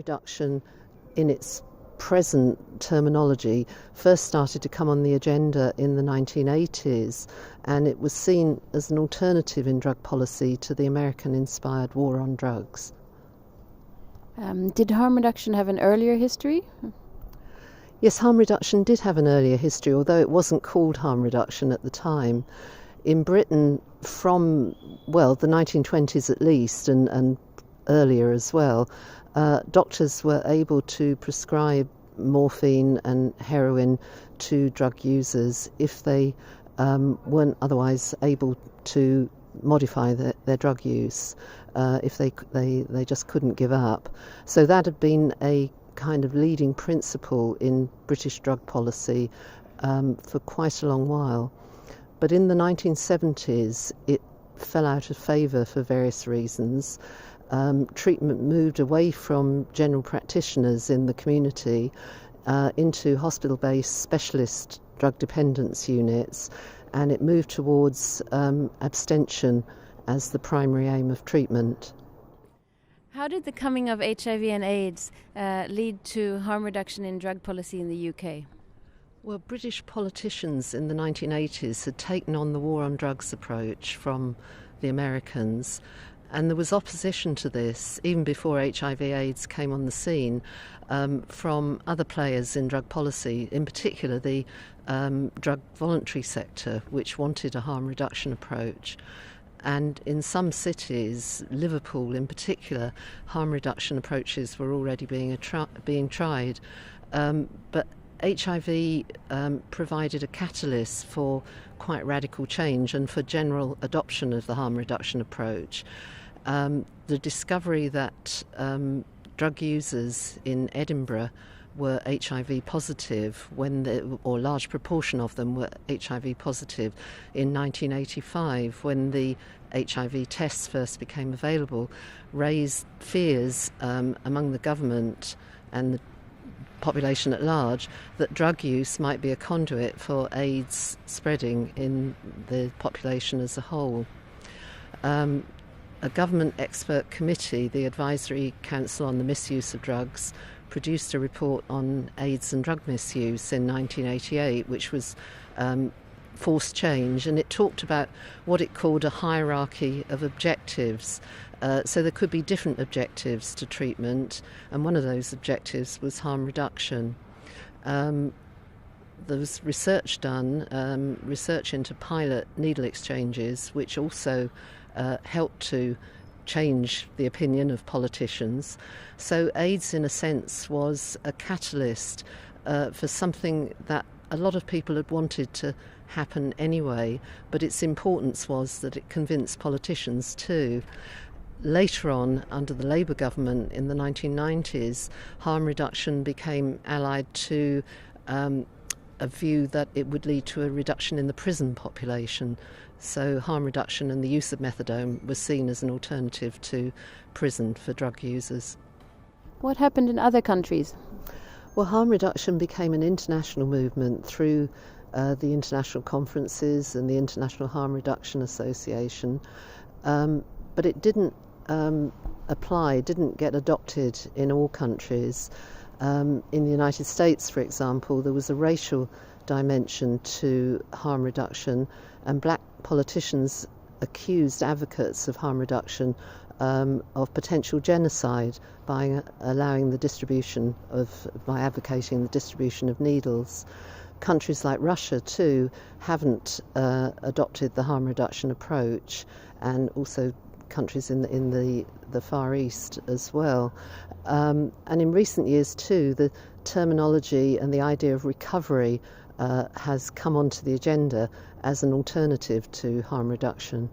reduction in its present terminology first started to come on the agenda in the 1980s, and it was seen as an alternative in drug policy to the American-inspired war on drugs. Did harm reduction have an earlier history? Yes, harm reduction did have an earlier history, although it wasn't called harm reduction at the time. In Britain, from, the 1920s at least, and earlier as well, doctors were able to prescribe morphine and heroin to drug users if they weren't otherwise able to modify their drug use, if they just couldn't give up. So that had been a kind of leading principle in British drug policy for quite a long while. But in the 1970s, it fell out of favour for various reasons. Treatment moved away from general practitioners in the community into hospital-based specialist drug dependence units, and it moved towards abstention as the primary aim of treatment. How did the coming of HIV and AIDS lead to harm reduction in drug policy in the UK? Well, British politicians in the 1980s had taken on the war on drugs approach from the Americans, and there was opposition to this even before HIV/AIDS came on the scene from other players in drug policy, in particular the drug voluntary sector, which wanted a harm reduction approach. And in some cities, Liverpool in particular, harm reduction approaches were already being tried. But HIV provided a catalyst for quite radical change and for general adoption of the harm reduction approach. The discovery that drug users in Edinburgh were HIV positive, or a large proportion of them were HIV positive in 1985, when the HIV tests first became available, raised fears among the government and the population at large that drug use might be a conduit for AIDS spreading in the population as a whole. A government expert committee, the Advisory Council on the Misuse of Drugs, produced a report on AIDS and drug misuse in 1988, which was forced change, and it talked about what it called a hierarchy of objectives. So there could be different objectives to treatment, and one of those objectives was harm reduction. There was research done, research into pilot needle exchanges, which also helped to change the opinion of politicians. So AIDS, in a sense, was a catalyst for something that a lot of people had wanted to happen anyway, but its importance was that it convinced politicians too. Later on, under the Labour government in the 1990s, harm reduction became allied to a view that it would lead to a reduction in the prison population. So harm reduction and the use of methadone was seen as an alternative to prison for drug users. What happened in other countries? Well, harm reduction became an international movement through the international conferences and the International Harm Reduction Association, but it didn't didn't get adopted in all countries. In the United States, for example, there was a racial dimension to harm reduction, and black politicians accused advocates of harm reduction of potential genocide by advocating the distribution of needles. Countries like Russia too haven't adopted the harm reduction approach, and also countries in the Far East as well. And in recent years too, the terminology and the idea of recovery has come onto the agenda as an alternative to harm reduction.